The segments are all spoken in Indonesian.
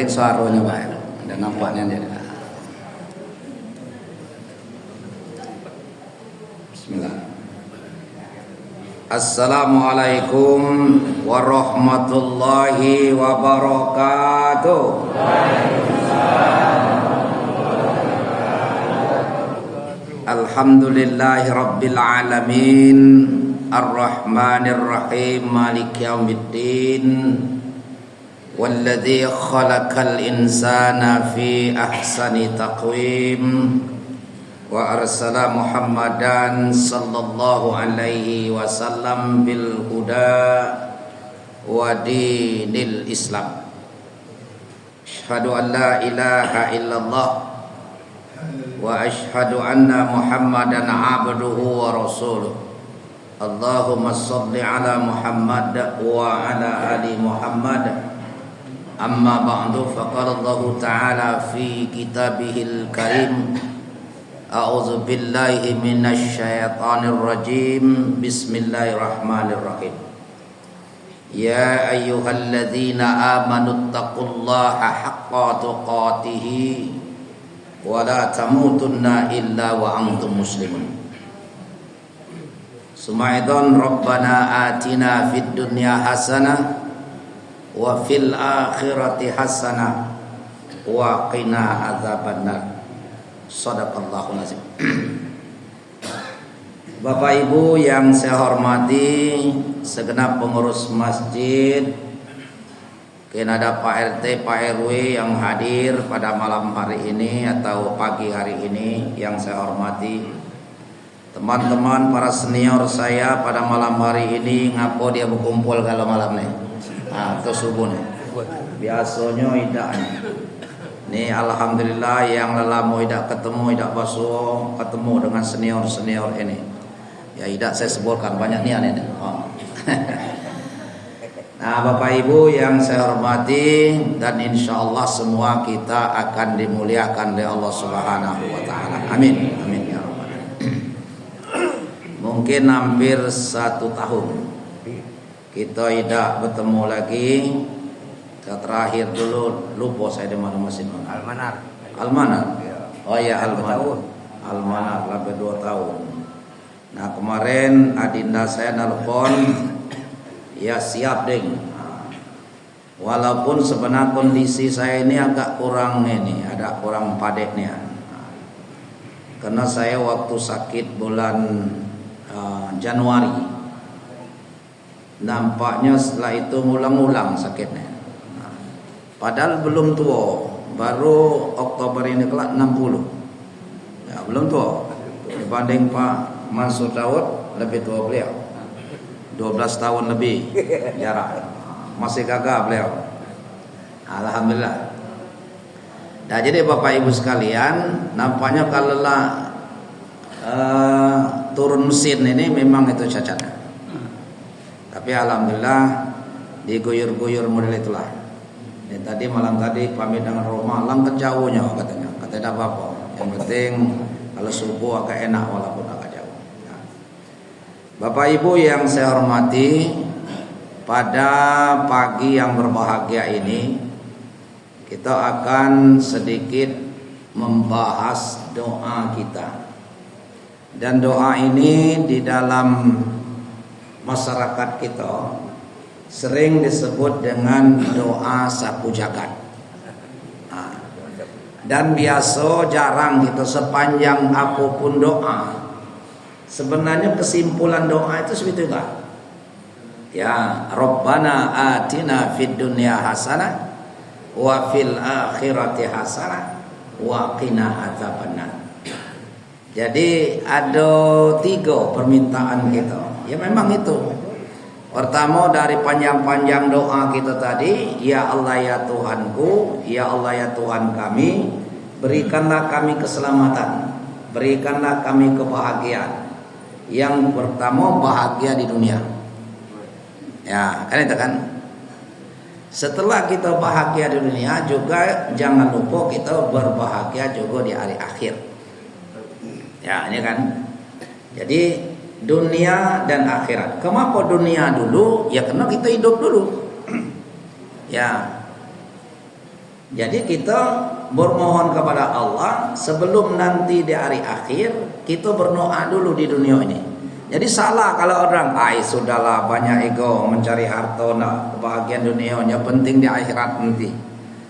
penting suaranya Pak. Ada nampaknya jadi. Bismillah. Assalamualaikum warahmatullahi wabarakatuh. Alhamdulillahi rabbil alamin, arrahmanir rahim, maliki yaumiddin, walladzi khalaqal insana fi ahsani taqwim, wa arsala Muhammadan sallallahu alaihi wasallam bil huda wa dinil Islam. Asyhadu an la ilaha illallah wa asyhadu anna Muhammadan abduhu wa rasuluh. Allahumma shalli ala Muhammad wa ala ali Muhammad. Amma ba'du, faqala Allah ta'ala fi kitabihil karim. A'udzu billahi minasy syaithanir rajim. Bismillahirrahmanirrahim. Ya ayyuhalladzina amanu taqullaha haqqa tuqatih wa la tamutunna illa wa antum muslimun. Sumaidan Rabbana atina fid dunya hasanah wa fil akhirati hasanah wa qina adzabannar. Shadaqallahul azim. Bapak Ibu yang saya hormati, segenap pengurus masjid, ada Pak RT, Pak RW yang hadir pada malam hari ini atau pagi hari ini yang saya hormati, teman-teman para senior saya pada malam hari ini. Ngapo dia berkumpul kalau malam nih? Atau subuh nih? Biasanya tidak. Nih alhamdulillah yang lelamu tidak ketemu, tidak basuh ketemu dengan senior-senior ini. Ya tidak saya sebutkan banyak nih ini. Oh. Nah Bapak Ibu yang saya hormati, dan insya Allah semua kita akan dimuliakan oleh Allah Subhanahu Wa Taala. Amin, amin ya Rabbal Alamin. Mungkin hampir 1 tahun kita tidak bertemu lagi. Terakhir dulu lupa saya di mana mesin Almanar. Oh ya Almanar lebih 2 tahun. Nah kemarin adinda saya nelpon, ya siap ding. Walaupun sebenarnya kondisi saya ini agak kurang ini, ada kurang padeknya. Karena saya waktu sakit bulan Januari, nampaknya setelah itu ngulang-ngulang sakitnya. Padahal belum tua, baru Oktober ini kelak 60. Ya, belum tua. Dibanding Pak Mansur Daud lebih tua beliau. 12 tahun lebih jarak. Masih gagah beliau. Alhamdulillah. Nah, jadi Bapak Ibu sekalian, nampaknya kalau turun mesin ini memang itu cacatnya. Tapi alhamdulillah diguyur-guyur model itulah. Ini tadi malam tadi pamit dengan Roma, langkah jauhnya katanya. Katanya apa-apa. Yang penting kalau subuh agak enak walaupun agak jauh. Nah, Bapak Ibu yang saya hormati, pada pagi yang berbahagia ini kita akan sedikit membahas doa kita. Dan doa ini di dalam masyarakat kita sering disebut dengan doa sapu jagat. Nah, dan biasa jarang kita sepanjang apapun doa, sebenarnya kesimpulan doa itu seperti itu. Ya Rabbana atina fid dunya hasanah wa fil akhirati hasanah wa qina adzabannar. Jadi ada 3 permintaan kita. Ya memang itu. Pertama dari panjang-panjang doa kita tadi, ya Allah ya Tuhanku, ya Allah ya Tuhan kami, berikanlah kami keselamatan, berikanlah kami kebahagiaan. Yang pertama bahagia di dunia. Ya, kan itu kan. Setelah kita bahagia di dunia juga jangan lupa kita berbahagia juga di hari akhir. Ya, ini kan. Jadi dunia dan akhirat. Kenapa dunia dulu? Ya karena kita hidup dulu. Ya. Jadi kita bermohon kepada Allah sebelum nanti di hari akhir kita berdoa dulu di dunia ini. Jadi salah kalau orang, sudahlah banyak ego mencari harta, nak kebahagiaan dunianya, penting di akhirat nanti.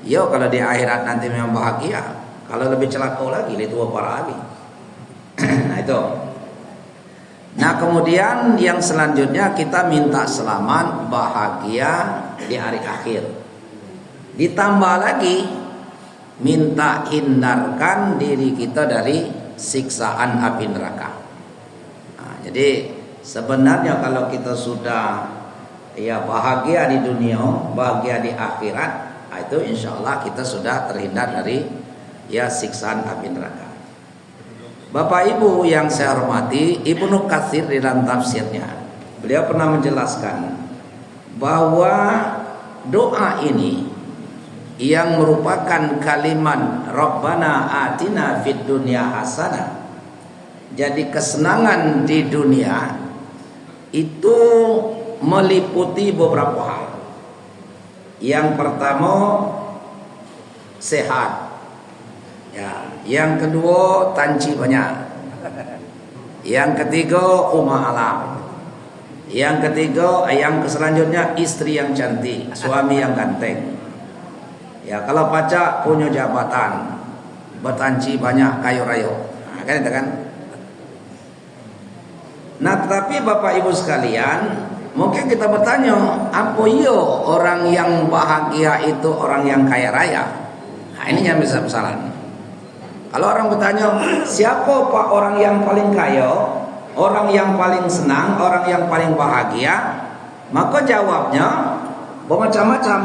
Yo kalau di akhirat nanti memang bahagia, kalau lebih celaka lagi, itu apa lagi? Nah itu. Nah kemudian yang selanjutnya kita minta selamat bahagia di hari akhir. Ditambah lagi minta hindarkan diri kita dari siksaan api neraka. Nah, jadi sebenarnya kalau kita sudah bahagia di dunia, bahagia di akhirat, itu insya Allah kita sudah terhindar dari siksaan api neraka. Bapak Ibu yang saya hormati, Ibnu Katsir di dalam tafsirnya, beliau pernah menjelaskan bahwa doa ini yang merupakan kalimat Rabbana atina fid dunya hasanah. Jadi kesenangan di dunia itu meliputi beberapa hal. Yang pertama sehat. Yang kedua tanci banyak. Yang ketiga rumah alam. Yang ketiga, yang selanjutnya istri yang cantik, suami yang ganteng. Kalau pacak punya jabatan, bertanci banyak, kayu rayo. Nah, kan itu kan. Nah, tetapi Bapak Ibu sekalian, mungkin kita bertanya, apa orang yang bahagia itu orang yang kaya raya? Nah, ini yang bisa kesalahan. Kalau orang bertanya, siapa Pak orang yang paling kaya, orang yang paling senang, orang yang paling bahagia? Maka jawabnya bermacam-macam.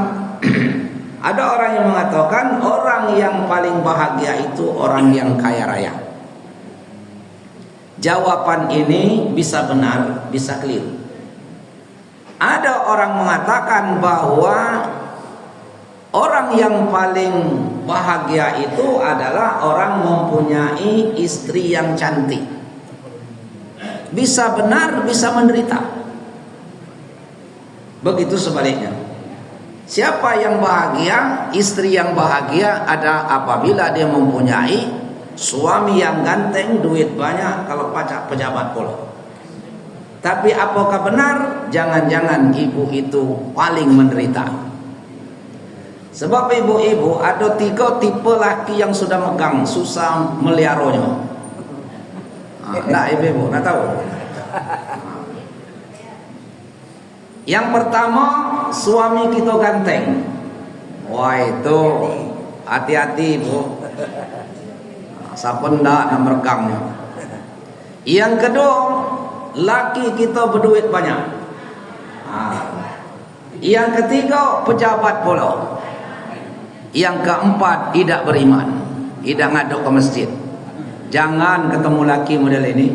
Ada orang yang mengatakan orang yang paling bahagia itu orang yang kaya raya. Jawaban ini bisa benar, bisa keliru. Ada orang mengatakan bahwa orang yang paling bahagia itu adalah orang mempunyai istri yang cantik. Bisa benar, bisa menderita. Begitu sebaliknya. Siapa yang bahagia? Istri yang bahagia ada apabila dia mempunyai suami yang ganteng, duit banyak, kalau pacak pejabat pula. Tapi apakah benar? Jangan-jangan ibu itu paling menderita. Sebab ibu-ibu ada 3 tipe laki yang sudah megang, susah meliaranya. Nah, ibu-ibu, nak tahu? Yang pertama, suami kita ganteng. Wah itu hati-hati Bu, siapa ndak nak merekangnya. Yang kedua, laki kita berduit banyak. Yang ketiga, pejabat pula. Yang keempat, tidak beriman, tidak ngaduk ke masjid. Jangan ketemu laki model ini,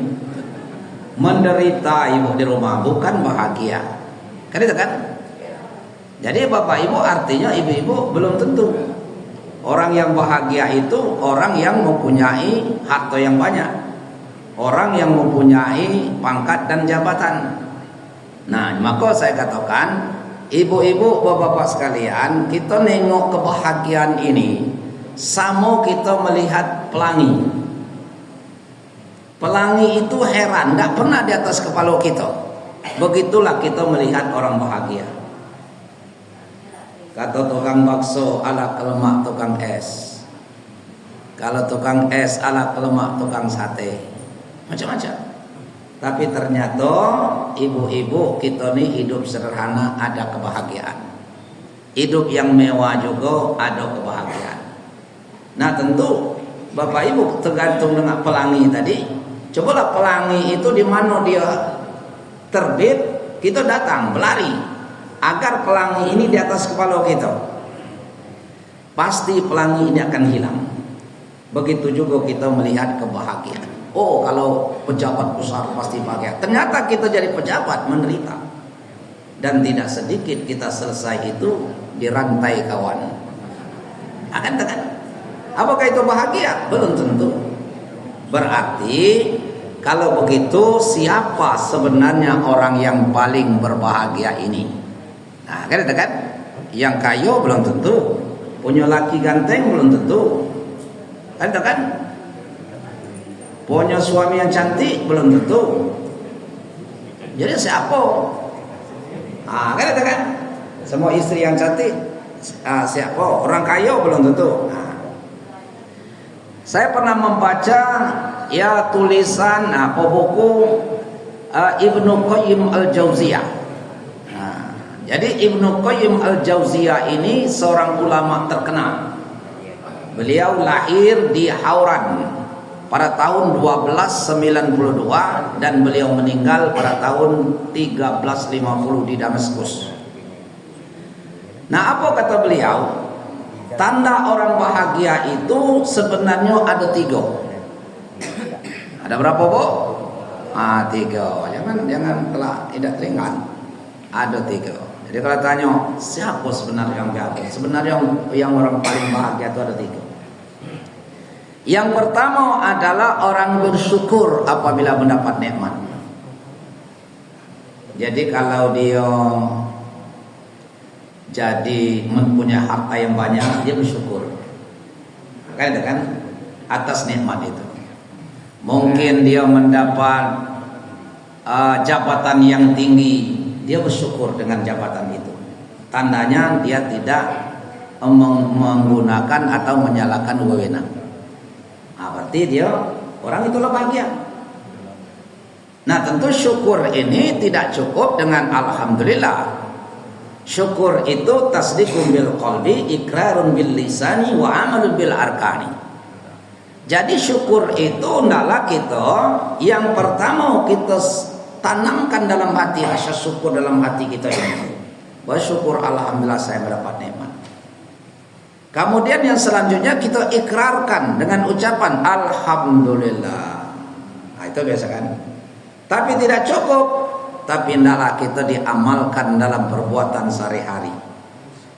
menderita ibu di rumah, bukan bahagia. Kan itu kan? Jadi Bapak Ibu, artinya ibu-ibu belum tentu orang yang bahagia itu orang yang mempunyai harta yang banyak, orang yang mempunyai pangkat dan jabatan. Nah, maka saya katakan, ibu-ibu, bapak-bapak sekalian, kita nengok kebahagiaan ini sama kita melihat pelangi. Pelangi itu heran, tidak pernah di atas kepala kita. Begitulah kita melihat orang bahagia. Kata tukang bakso ala kelemak tukang es. Kalau tukang es ala kelemak tukang sate. Macam-macam. Tapi ternyata ibu-ibu kita nih hidup sederhana ada kebahagiaan. Hidup yang mewah juga ada kebahagiaan. Nah tentu Bapak Ibu tergantung dengan pelangi tadi. Cobalah pelangi itu di mana dia terbit, kita datang berlari agar pelangi ini di atas kepala kita. Pasti pelangi ini akan hilang. Begitu juga kita melihat kebahagiaan. Oh, kalau pejabat besar pasti bahagia. Ternyata kita jadi pejabat menderita. Dan tidak sedikit kita selesai itu dirantai kawan. Akan tekan. Apakah itu bahagia? Belum tentu. Berarti kalau begitu, siapa sebenarnya orang yang paling berbahagia ini? Nah, kan itu kan? Yang kaya belum tentu, Punya laki ganteng belum tentu. Kan itu kan? Punya suami yang cantik belum tentu. Jadi siapa? Kan itu kan? Semua istri yang cantik siapa? Orang kaya belum tentu. Saya pernah membaca ya tulisan buku Ibnu Qayyim Al-Jauziyah. Jadi Ibnu Qayyim Al-Jauziyah ini seorang ulama terkenal. Beliau lahir di Hauran pada tahun 1292 dan beliau meninggal pada tahun 1350 di Damaskus. Nah, apa kata beliau? Tanda orang bahagia itu sebenarnya ada 3. Ada berapa, Bu? 3. Jangan telah tidak teringat. Ada 3. Jadi kalau tanya siapa sebenarnya yang bahagia? Sebenarnya yang orang paling bahagia itu ada 3. Yang pertama adalah orang bersyukur apabila mendapat nikmat. Jadi kalau dia jadi mempunyai harta yang banyak, dia bersyukur. Kan itu kan atas nikmat itu. Mungkin dia mendapat jabatan yang tinggi, dia bersyukur dengan jabatan itu. Tandanya dia tidak menggunakan atau menyalahkan wewenang. Berarti dia orang itulah bahagia. Nah, tentu syukur ini tidak cukup dengan alhamdulillah. Syukur itu tasdiqun bil qalbi, iqrarun bil lisani, wa amalun bil arkani. Jadi syukur itu adalah kita yang pertama kita tanamkan dalam hati, rasa syukur dalam hati kita ini. Bersyukur alhamdulillah saya mendapat nikmat. Kemudian yang selanjutnya kita ikrarkan dengan ucapan alhamdulillah. Nah, itu biasa kan? Tapi tidak cukup. Tapi hendaklah kita diamalkan dalam perbuatan sehari-hari.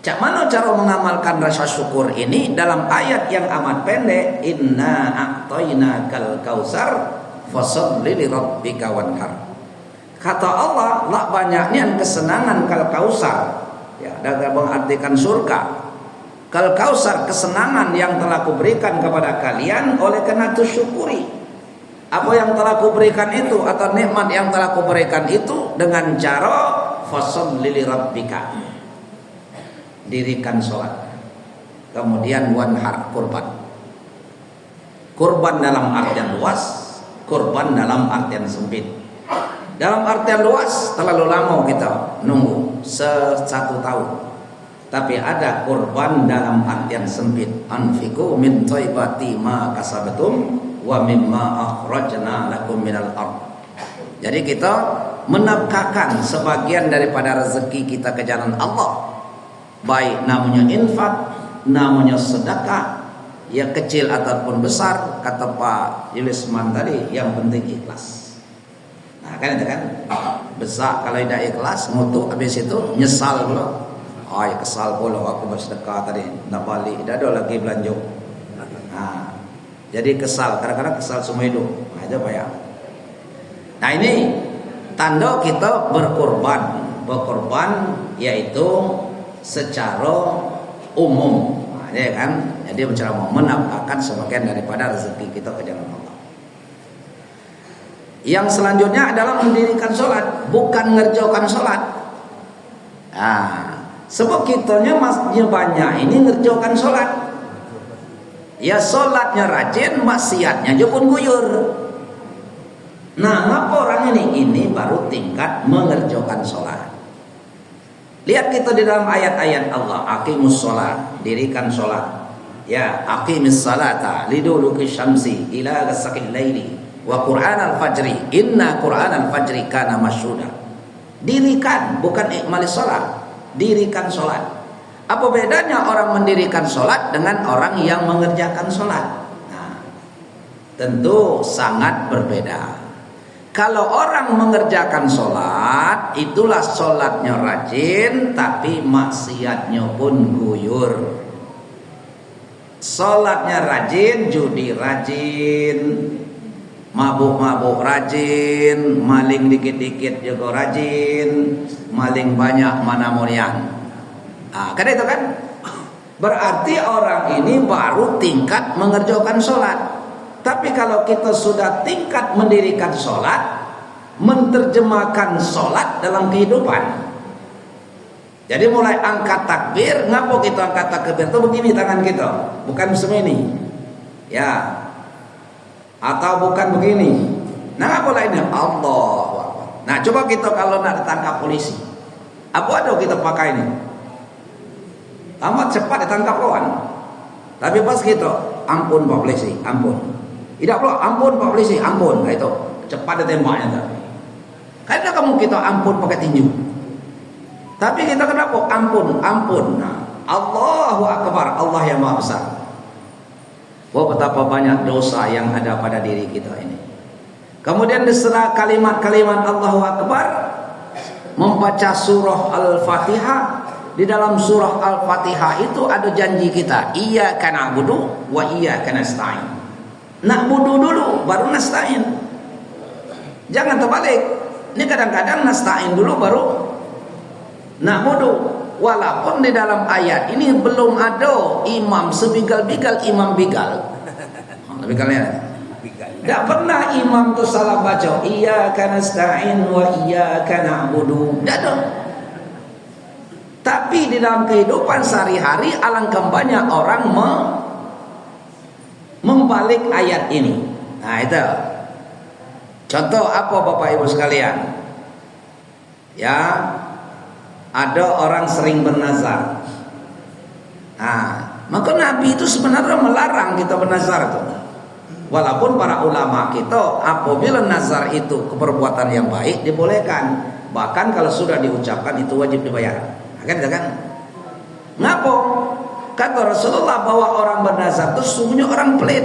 Cak mana cara mengamalkan rasa syukur ini? Dalam ayat yang amat pendek, inna a'tainakal kautsar fasholli lirabbika wanhar. Kata Allah, lah banyaknya kesenangan kal kausar. Ya, dalam mengartikan surga. Kal kausar, kesenangan yang telah kuberikan kepada kalian oleh karena itu syukuri. Apa yang telah kuberikan itu atau nikmat yang telah kuberikan itu dengan cara fasholli lirabbika. Dirikan sholat. Kemudian wanhar, kurban. Kurban dalam artian luas, kurban dalam artian sempit. Dalam artian luas terlalu lama kita nunggu 1 tahun. Tapi ada kurban dalam artian sempit. Anfiqu min thayyibati ma kasabatum wa mimma akhrajna lakum minal ardh. Jadi kita menafkahkan sebagian daripada rezeki kita ke jalan Allah. Baik namanya infak, namanya sedekah, ya kecil ataupun besar, kata Pak Yulisman tadi, yang penting ikhlas. Nah, kan itu kan besar kalau tidak ikhlas, ngutuk habis itu nyesal pula. Ya kesal pula aku bersedekah tadi, nak balik, tidak ada lagi belanja. Nah, jadi kesal, kadang-kadang kesal semua hidup. Nah, itu apa ya? Nah, ini tanda kita berkorban yaitu secara umum. Nah, ya kan? Jadi bicara mau menafkahkan sebagian daripada rezeki kita ke jalan Allah. Yang selanjutnya adalah mendirikan sholat, bukan ngerjakan sholat. Nah, sebab kitanya masjid banyak ini ngerjakan sholat. Ya sholatnya rajin, maksiatnya juga pun guyur. Nah, ngapa orang ini baru tingkat mengerjakan sholat. Lihat kita di dalam ayat-ayat Allah, aqimus sholat, dirikan sholat. Ya, aqimis salata liduluki syamsi ila ghasaqil laili wa qur'anal fajri inna qur'anal fajri kana masyhuda. Dirikan, bukan ikmalis sholat. Dirikan sholat. Apa bedanya orang mendirikan sholat dengan orang yang mengerjakan sholat? Nah, tentu sangat berbeda. Kalau orang mengerjakan sholat, itulah sholatnya rajin, tapi maksiatnya pun guyur. Sholatnya rajin, judi rajin, mabuk-mabuk rajin, maling dikit-dikit juga rajin, maling banyak mana murian. Kan itu kan. Berarti orang ini baru tingkat mengerjakan sholat. Tapi kalau kita sudah tingkat mendirikan sholat, menerjemahkan sholat dalam kehidupan. Jadi mulai angkat takbir, ngapa kita angkat takbir itu begini tangan kita, bukan semini, ya, atau bukan begini. Nah, apa lainnya? Allah. Nah, coba kita kalau nak ditangkap polisi, apa ada kita pakai ini? Amat cepat ditangkap kawan. Tapi pas kita, ampun Pak Polisi, ampun. Tidak perlu, ampun Pak Polisi, ampun. Nah, itu cepat ditembaknya tuh. Karena kamu kita ampun pakai tinju. Tapi kita kenapa? Ampun, ampun. Nah, Allahu Akbar, Allah yang Maha Besar. Wah, betapa banyak dosa yang ada pada diri kita ini. Kemudian diserah kalimat-kalimat Allahu Akbar, membaca surah Al-Fatihah. Di dalam surah Al-Fatihah itu ada janji kita, iyyaka na'budu wa iyyaka nasta'in. Na'budu dulu baru nasta'in. Jangan terbalik. Ini kadang-kadang nasta'in dulu baru na'budu. Walaupun di dalam ayat ini belum ada imam sebigal-bigal imam bigal. Lebih kalian tidak pernah imam tuh salah baca iyyaka nasta'in wa iyyaka na'budu. Tidak ada. Tapi di dalam kehidupan sehari-hari alangkah banyak orang membalik ayat ini. Nah, itu contoh apa Bapak Ibu sekalian? Ya, ada orang sering bernazar. Nah, maka Nabi itu sebenarnya melarang kita bernazar itu. Walaupun para ulama kita apabila nazar itu keperbuatan yang baik dibolehkan. Bahkan kalau sudah diucapkan itu wajib dibayar. Kan? Ngapa? Kata Rasulullah bahwa orang bernazar itu sungguhnya orang pelit.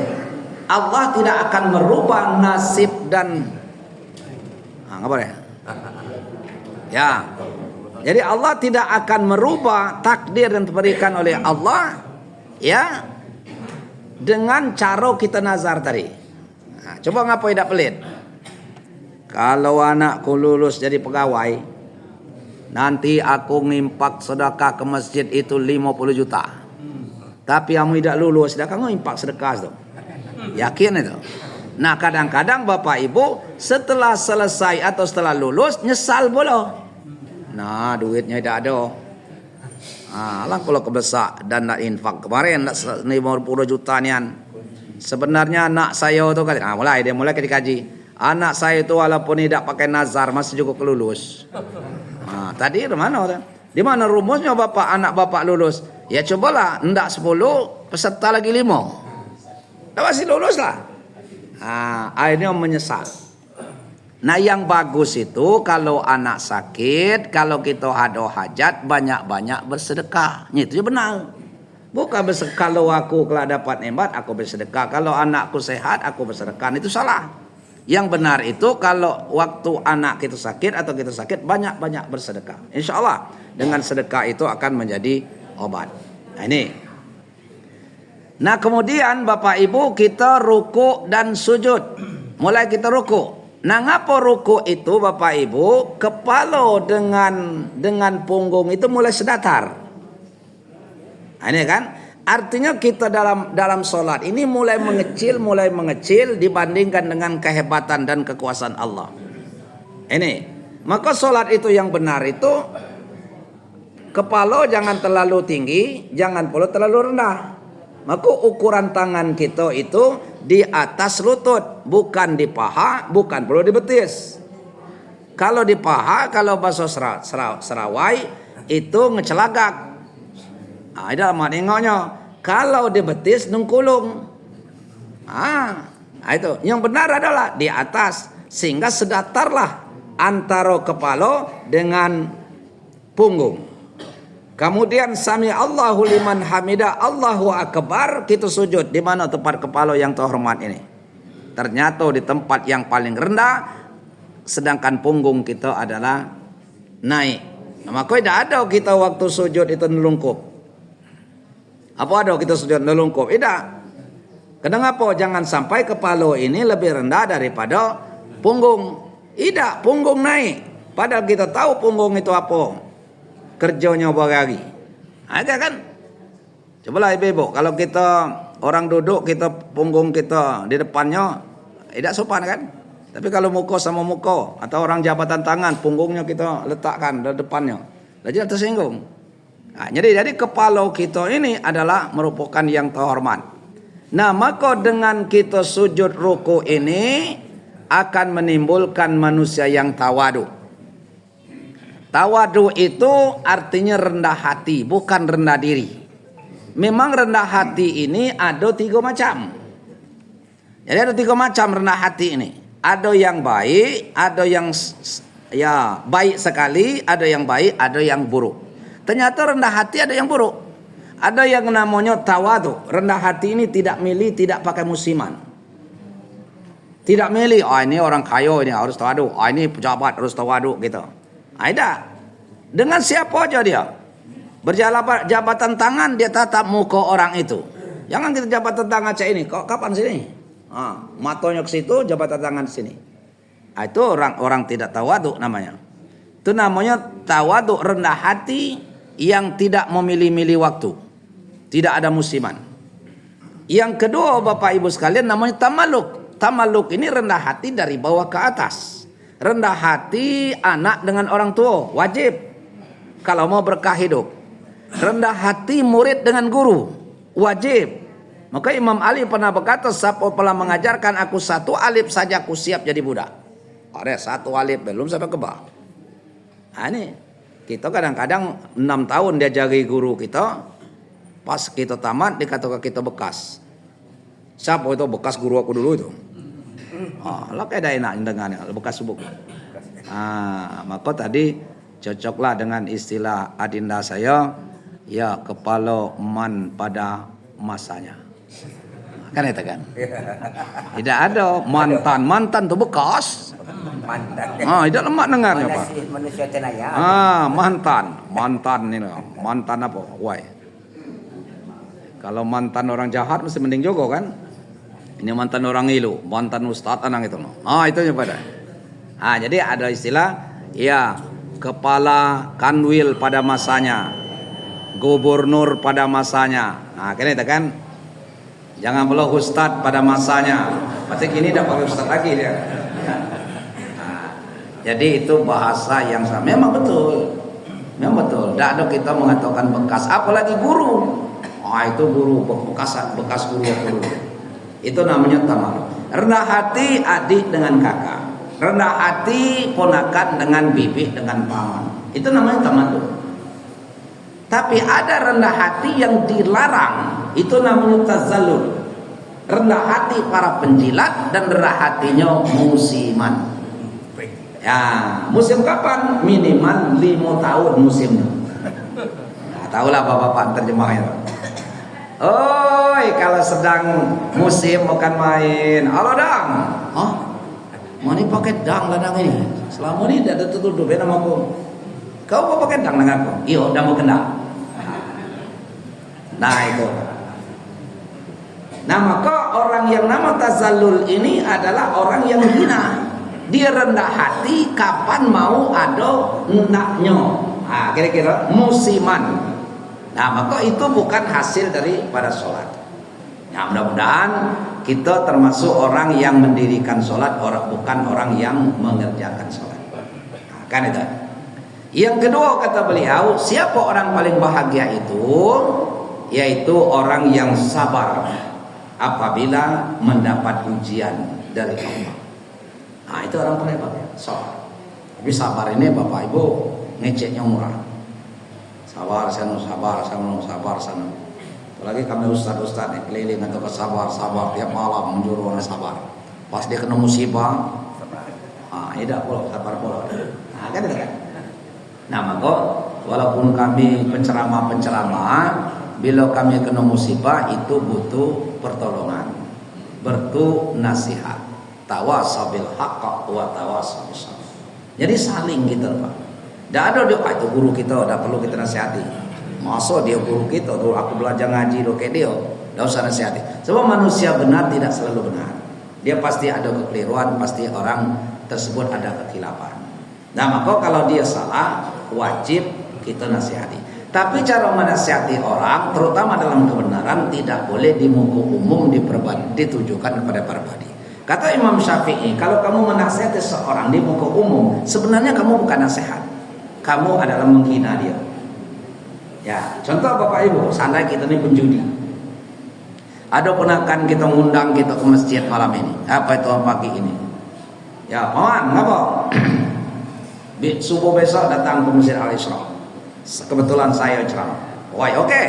Allah tidak akan merubah nasib dan ngapa ya? Ya. Jadi Allah tidak akan merubah takdir yang diberikan oleh Allah, ya, dengan cara kita nazar tadi. Nah, coba ngapa tidak pelit? Kalau anakku lulus jadi pegawai, nanti aku ngimpak sedekah ke masjid itu 50 juta. Tapi kamu tidak lulus, dah kamu ngimpak sedekah itu. Yakin itu? Nah, kadang-kadang Bapak Ibu setelah selesai atau setelah lulus nyesal pula. Nah, duitnya tidak ada. Alah kalau kebesak dan nak infak kemarin nak 50 juta nian. Sebenarnya anak saya itu kan, mulai dikaji. Anak saya itu walaupun tidak pakai nazar masih juga kelulus. Tadi di mana? Di mana rumusnya Bapak anak Bapak lulus? Ya cobalah, enggak 10 peserta lagi 5. Dah masih lulus lah. Akhirnya menyesal. Nah, yang bagus itu kalau anak sakit, kalau kita ada hajat banyak-banyak bersedekah. Itu benar. Bukan bersedekah kalau aku kalau dapat nikmat aku bersedekah, kalau anakku sehat aku bersedekah. Itu salah. Yang benar itu kalau waktu anak kita sakit atau kita sakit banyak-banyak bersedekah. Insya Allah dengan sedekah itu akan menjadi obat. Nah, ini. Nah, kemudian Bapak Ibu kita ruku dan sujud. Mulai kita ruku. Nah, ngapa ruku itu Bapak Ibu? Kepala dengan punggung itu mulai sedatar. Nah, ini kan? Artinya kita dalam sholat ini mulai mengecil dibandingkan dengan kehebatan dan kekuasaan Allah. Ini, maka sholat itu yang benar itu kepala jangan terlalu tinggi, jangan pula terlalu rendah. Maka ukuran tangan kita itu di atas lutut, bukan di paha, bukan pula di betis. Kalau di paha, kalau bahasa Serawai itu ngecelagak. Itu amat nengoknya. Kalau di betis nengkulung. Itu. Yang benar adalah di atas, sehingga sedatarlah antara kepala dengan punggung. Kemudian sami Allahu liman hamidah, Allahu akbar, kita sujud. Di mana tempat kepala yang terhormat ini? Ternyata di tempat yang paling rendah, sedangkan punggung kita adalah naik. Maka tidak ada kita waktu sujud itu nelungkup. Apa ada kita sujud nelungkup? Tidak. Kenapa? Jangan sampai kepala ini lebih rendah daripada punggung. Tidak, punggung naik. Padahal kita tahu punggung itu apa kerjanya bagi. Ada kan? Cobalah ibu-ibu, kalau kita orang duduk, kita punggung kita di depannya, tidak sopan kan? Tapi kalau muka sama muka, atau orang jabatan tangan, punggungnya kita letakkan di depannya, jadi tersinggung. Nah, jadi kepala kita ini adalah merupakan yang terhormat. Nah, maka dengan kita sujud ruku ini akan menimbulkan manusia yang tawadu. Tawadu itu artinya rendah hati, bukan rendah diri. Memang rendah hati ini ada 3 macam. Jadi ada 3 macam rendah hati ini. Ada yang baik, ada yang ya baik sekali, ada yang baik, ada yang buruk. Ternyata rendah hati ada yang buruk. Ada yang namanya tawadu. Rendah hati ini tidak milih, tidak pakai musiman. Tidak milih, ini orang kaya ini harus tawadu, ini pejabat harus tawadu gitu. Tidak. Dengan siapa aja dia. Jabatan tangan dia tatap muka orang itu. Jangan kita jabatan tangan cek ini. Kok kapan sini? Matanya ke situ, jabatan tangan sini. Itu orang tidak tawadu namanya. Itu namanya tawadu, rendah hati yang tidak memilih-milih waktu. Tidak ada musiman. Yang kedua Bapak Ibu sekalian namanya tamaluk. Tamaluk ini rendah hati dari bawah ke atas. Rendah hati anak dengan orang tua, wajib kalau mau berkah hidup. Rendah hati murid dengan guru, wajib. Maka Imam Ali pernah berkata, siapa pernah mengajarkan aku 1 alif saja aku siap jadi budak. Ada 1 alif belum sampai ke bawah. Nah, ini kita kadang-kadang 6 tahun diajari guru kita, pas kita tamat dikatakan kita bekas. Siapa itu bekas guru aku dulu itu? Lah kayak enak dengannya bekas subuk. Maka tadi cocoklah dengan istilah adinda saya, ya kepala man pada masanya. Kan itu kan? Tidak ada mantan tuh bekas. Tidak lemak dengarnya Pak. Manusia tenaya. Mantan ini. Mantan apa? Why? Kalau mantan orang jahat mesti mending juga kan? Ini mantan orang ilu, mantan ustadz anang itu. Itu pada. Jadi ada istilah, ya kepala kanwil pada masanya, gubernur pada masanya. Kan itu kan? Jangan belum ustadz pada masanya. Pasti kini tidak pakai ustadz lagi dia. Jadi itu bahasa yang sama. Memang betul. Tidak ada kita mengatakan bekas, apalagi guru. Itu guru bekas guru. Itu namanya tamaluk. Rendah hati adik dengan kakak, rendah hati ponakan dengan bibi dengan paman. Itu namanya tamaluk. Tapi ada rendah hati yang dilarang, itu namanya tazallul. Rendah hati para penjilat dan rendah hatinya musiman. Ya, musim kapan? Minimal 5 tahun musimnya. Tahulah bapak-bapak terjemahnya. Kalau sedang musim bukan main. Halo dang. Mau ini pakai dang ladang ini. Selama ini tidak tertutup nama aku. Kau mau pakai dang dengan aku? Iya, udah mau kena. Nah itu. Nah maka orang yang nama tazallul ini adalah orang yang hina. Dia rendah hati kapan mau ada naknya. Kira-kira musiman. Nah maka itu bukan hasil daripada sholat. Nah mudah-mudahan kita termasuk orang yang mendirikan sholat, bukan orang yang mengerjakan sholat. Kan itu. Yang kedua kata beliau, siapa orang paling bahagia itu? Yaitu orang yang sabar apabila mendapat ujian dari Allah. Nah itu orang paling bahagia, sabar. Tapi sabar ini Bapak Ibu ngeceknya murah. Sabar sana. Apalagi kami ustad-ustad nih keliling atau sabar tiap malam menjuru orang sabar. Pas dia kena musibah, tidak pula sabar pula. Kan itu kan. Nah maka walaupun kami penceramah, bila kami kena musibah itu butuh pertolongan, butuh nasihat. Tawasabil haqq wa tawasabil sabr. Jadi saling gitu Pak. Tidak ada dia, itu guru kita, tidak perlu kita nasihati. Masa dia guru kita, dulu aku belajar ngaji kayak dia, tidak usah nasihati. Sebab manusia benar tidak selalu benar. Dia pasti ada kekeliruan, pasti orang tersebut ada kekhilafan. Nah maka kalau dia salah, wajib kita nasihati. Tapi cara menasihati orang, terutama dalam kebenaran, tidak boleh di muka umum ditujukan kepada pribadi. Kata Imam Syafi'i, kalau kamu menasihati seorang di muka umum, sebenarnya kamu bukan nasihat, kamu adalah menghina dia. Ya, contoh Bapak Ibu, seandainya kita ini penjudi, ada ponakan kita ngundang kita ke masjid malam ini, apa itu pagi ini? Ya, Paman, ngapa? Subuh besok datang ke Masjid Al-Isra. Kebetulan saya ceramah. Wah, oke.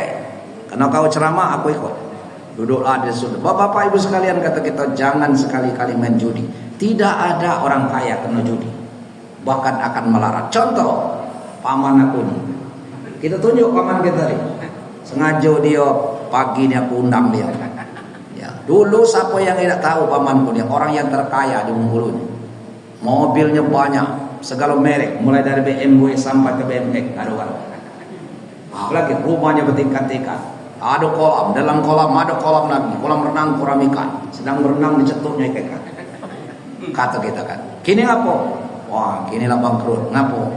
Karena kau ceramah, aku ikut. Duduklah di sudut. Bapak Ibu sekalian, kata kita, jangan sekali-kali main judi. Tidak ada orang kaya kena judi, bahkan akan melarat. Contoh, paman aku nih. Kita tunjuk paman kita nih. Sengaja dia pagi ini aku undang dia. Ya, dulu siapa yang tidak tahu pamanku dia, orang yang terkaya di Bengkulu ini. Mobilnya banyak, segala merek, mulai dari BMW sampai ke BMW. Aduh. Apalagi rumahnya bertingkat-tingkat. Ada kolam, dalam kolam ada kolam lagi, kolam renang kolam ikan. Sedang berenang dicetutnya ikan. Kata kita kan, kini apa? Wah, kinilah bangkrut. Ngapo?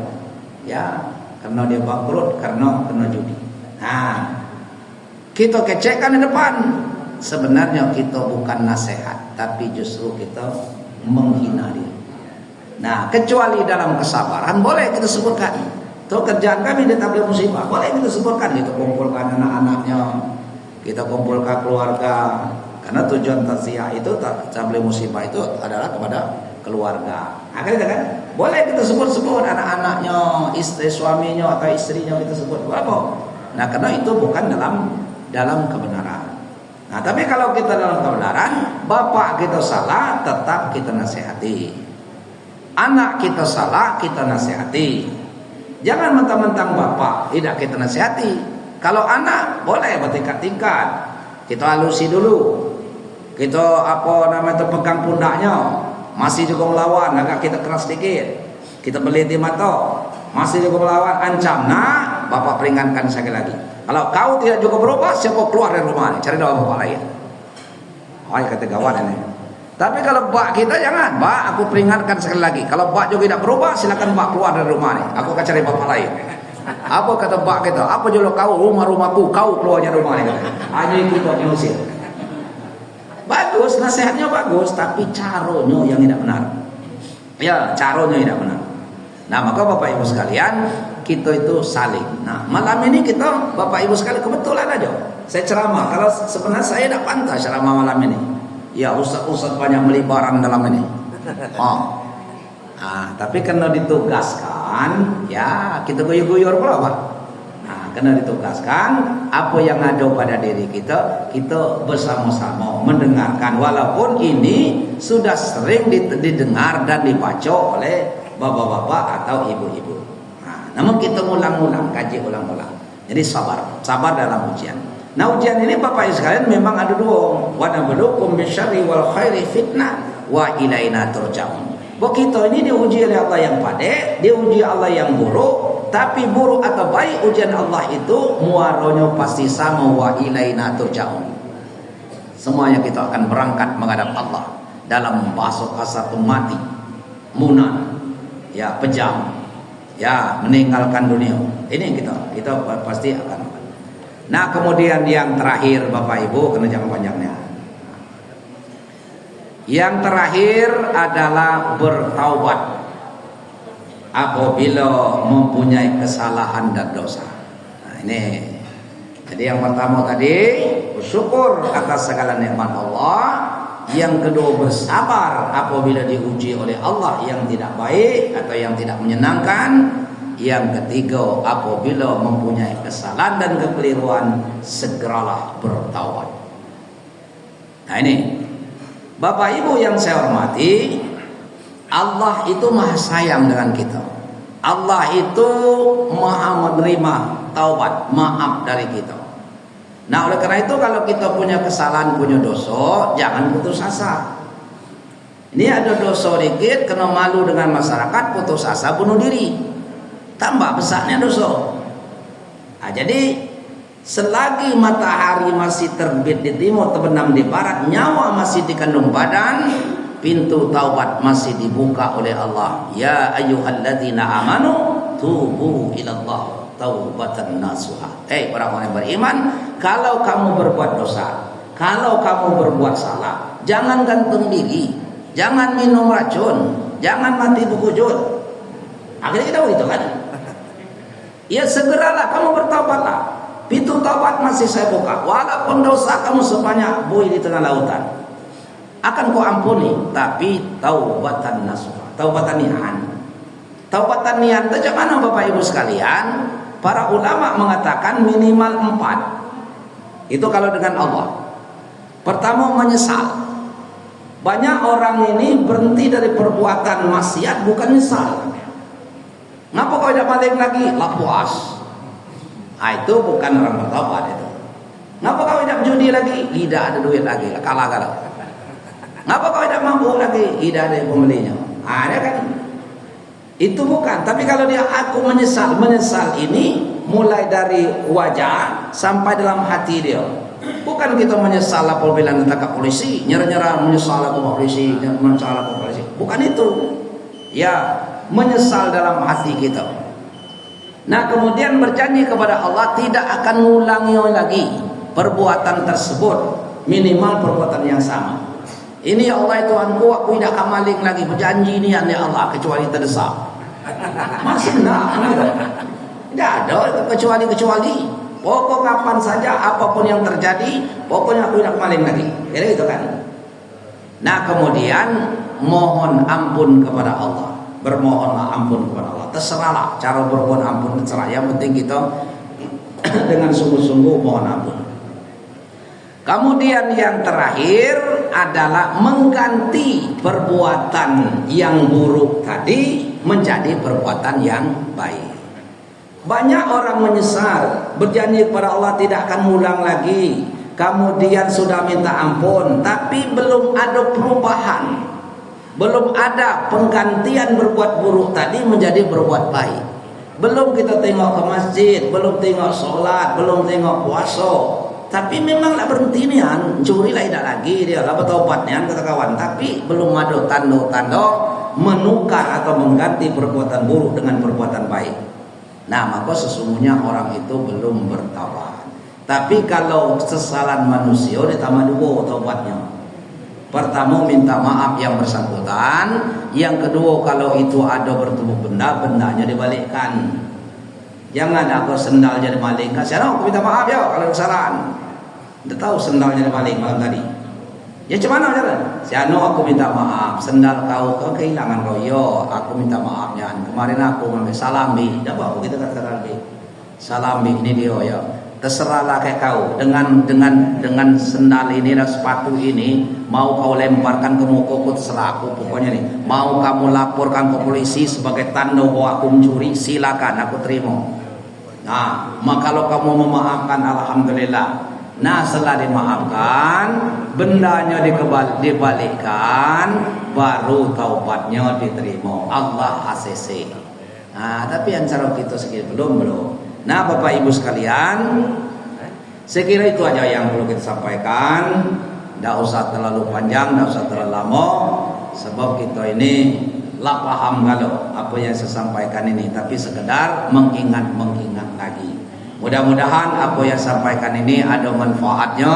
Ya, karena dia bangkrut, karena kena judi. Nah, kita kecekkan di depan. Sebenarnya kita bukan nasihat, tapi justru kita menghina dia. Nah, kecuali dalam kesabaran boleh kita sebutkan. Itu kerjaan kami di tabligh musibah, boleh kita sebutkan, kita kumpulkan anak-anaknya, kita kumpulkan keluarga, karena tujuan taziah itu tabligh musibah itu adalah kepada keluarga. Akhirnya kan boleh kita sebut-sebut anak-anaknya, istri suaminya atau istrinya kita sebut apa? Nah, karena itu bukan dalam kebenaran. Nah, tapi kalau kita dalam kebenaran, bapak kita salah tetap kita nasihati, anak kita salah kita nasihati. Jangan mentang-mentang bapak tidak kita nasihati. Kalau anak boleh bertingkat-tingkat, kita halusi dulu, kita pegang pundaknya, masih juga melawan, agak kita keras sedikit, kita beliti mata, masih juga melawan, ancam. Nah, bapak peringatkan sekali lagi, kalau kau tidak juga berubah, siapa keluar dari rumah ini, cari dalam bapak lain. Oh, kata gawat ini. Tapi kalau bak kita jangan, bak aku peringatkan sekali lagi, kalau bak juga tidak berubah, silakan bak keluar dari rumah ini, aku akan cari bapak lain. Apa kata bak kita? Apa jolo kau rumahku, kau keluar dari rumah ini. Hanya kita nyusir. Bagus, nasihatnya bagus, tapi caranya yang tidak benar. Ya, caranya tidak benar. Nah, maka Bapak Ibu sekalian, kita itu saling. Nah, malam ini kita Bapak Ibu sekalian kebetulan aja saya ceramah. Kalau sebenarnya saya tidak pantas ceramah malam ini. Ya, ustaz-ustaz banyak melibaran dalam ini. Oh. Nah, tapi kena ditugaskan, ya kita guyur-guyur pula Pak. Nah, kena ditugaskan apa yang ada pada diri kita, kita bersama-sama mendengarkan. Walaupun ini sudah sering didengar dan dibaca oleh bapak-bapak atau ibu-ibu. Nah, namun kita ulang-ulang, kaji ulang-ulang. Jadi sabar dalam ujian. Nah, ujian ini Bapak Ibu sekalian memang ada dua. Wa nabluukum bisyarri wal khairi fitnah wa ilaina turja'un. Bahwa kita ini diuji oleh Allah yang pandai, diuji Allah yang buruk. Tapi buruk atau baik ujian Allah itu muaranya pasti sama, wa ilaina turja'un. Semuanya kita akan berangkat menghadap Allah dalam bahasa kasar mati, munah, ya pejam, ya meninggalkan dunia. Ini kita pasti akan. Nah, kemudian yang terakhir Bapak Ibu, kena jangan panjangnya. Yang terakhir adalah bertaubat apabila mempunyai kesalahan dan dosa. Nah, ini. Jadi yang pertama tadi bersyukur atas segala nikmat Allah. Yang kedua bersabar apabila diuji oleh Allah yang tidak baik atau yang tidak menyenangkan. Yang ketiga, apabila mempunyai kesalahan dan kekeliruan, segeralah bertaubat. Nah, ini Bapak Ibu yang saya hormati, Allah itu maha sayang dengan kita. Allah itu maha menerima taubat, maaf dari kita. Nah, oleh karena itu kalau kita punya kesalahan, punya dosa, jangan putus asa. Ini ada dosa dikit, kena malu dengan masyarakat, putus asa, bunuh diri. Tambah besarnya dosa. Nah, jadi selagi matahari masih terbit di timur, terbenam di barat, nyawa masih dikandung badan, pintu taubat masih dibuka oleh Allah. Ya ayyuhalladzina amanu tubu ilallah. taubatan nasuha. Orang-orang yang beriman, kalau kamu berbuat dosa, kalau kamu berbuat salah, jangan gantung diri, jangan minum racun, jangan mati bukujud. Akhirnya kita begitu kan? Ya segeralah kamu bertaubatlah. Pintu taubat masih saya buka. Walaupun dosa kamu sebanyak buih di tengah lautan, akan ku ampuni. Tapi taubatan nasuha, taubatan nihan. Taubatan nihan itu mana Bapak Ibu sekalian? Para ulama mengatakan minimal 4. Itu kalau dengan Allah. Pertama, menyesal. Banyak orang ini berhenti dari perbuatan maksiat bukan nyesal. Ngapa kau tidak balik lagi? Lah puas. Itu bukan orang bertobat itu. Ngapa kau tidak judi lagi? Tidak ada duit lagi. Kalah. Ngapa kau tidak mampu lagi? Tidak ada pembelinya. Ada kan? Itu bukan. Tapi kalau dia aku menyesal ini mulai dari wajah sampai dalam hati dia. Bukan kita menyesal apabila ditangkap polisi, nyerah-nyerah menyesal aku polisi, menyesal aku polisi. Bukan itu. Ya, menyesal dalam hati kita. Nah, kemudian berjanji kepada Allah tidak akan mengulangi lagi perbuatan tersebut, minimal perbuatan yang sama. Ini ya Allah Tuhanku, aku tidak akan maling lagi, berjanji ini ya Allah, kecuali terdesak. Masih tidak ada kecuali. Pokok kapan saja apapun yang terjadi, pokoknya aku tidak maling lagi. Jadi itu kan. Nah, kemudian mohon ampun kepada Allah. Bermohonlah ampun kepada Allah. Terserahlah cara bermohon ampun, terserah. Yang penting kita dengan sungguh-sungguh mohon ampun. Kemudian yang terakhir adalah mengganti perbuatan yang buruk tadi menjadi perbuatan yang baik. Banyak orang menyesal, berjanji kepada Allah tidak akan mengulang lagi, kemudian sudah minta ampun, tapi belum ada perubahan, belum ada penggantian berbuat buruk tadi menjadi berbuat baik. Belum kita tengok ke masjid, belum tengok sholat, belum tengok puasa, tapi memanglah berhenti nih, curi lah tidak lagi dia lah bertaubatnya kata kawan, tapi belum ada tanda-tanda menukar atau mengganti perbuatan buruk dengan perbuatan baik. Nah, maka sesungguhnya orang itu belum bertaubat. Tapi kalau kesalahan manusia ditambah 2 taubatnya. Pertama, minta maaf yang bersangkutan. Yang kedua, kalau itu ada bertemu benda, bendanya dibalikkan. Jangan aku sendalnya dimalingkan. Siapa aku minta maaf ya kalau kesalahan. Tidak tahu sendalnya dibalik malam tadi. Ya cuman cara? Siapa aku minta maaf. Sendal kau kehilangan kau. Yo, aku minta maafnya. Kemarin aku ngambil salambi. Dah bawa kita katakan salambi ini dia ya. Terserahlah kayak kau dengan sendal ini dan sepatu ini, mau kau lemparkan ke mukaku terserah aku pokoknya nih. Mau kamu laporkan ke polisi sebagai tanda bahwa aku mencuri, silakan aku terima. Nah, maka kalau kamu memaafkan alhamdulillah. Nah, setelah dimaafkan, bendanya dibalikkan, baru taubatnya diterima. Allah ACC. Nah, tapi yang cara kita sekitar belum. Nah, Bapak Ibu sekalian, saya kira itu aja yang perlu kita sampaikan. Tidak usah terlalu panjang, tidak usah terlalu lama, sebab kita ini lah paham kalau apa yang saya sampaikan ini, tapi sekedar mengingat lagi. Mudah-mudahan apa yang saya sampaikan ini ada manfaatnya.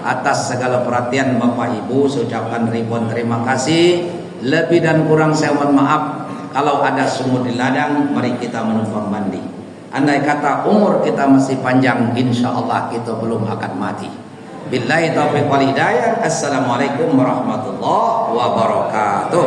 Atas segala perhatian Bapak Ibu, saya ucapkan ribuan terima kasih. Lebih dan kurang saya mohon maaf. Kalau ada sumur di ladang, mari kita menumpang mandi. Andai kata umur kita masih panjang, insya Allah kita belum akan mati. Billahi taufiq wal hidayah. Assalamualaikum warahmatullahi wabarakatuh.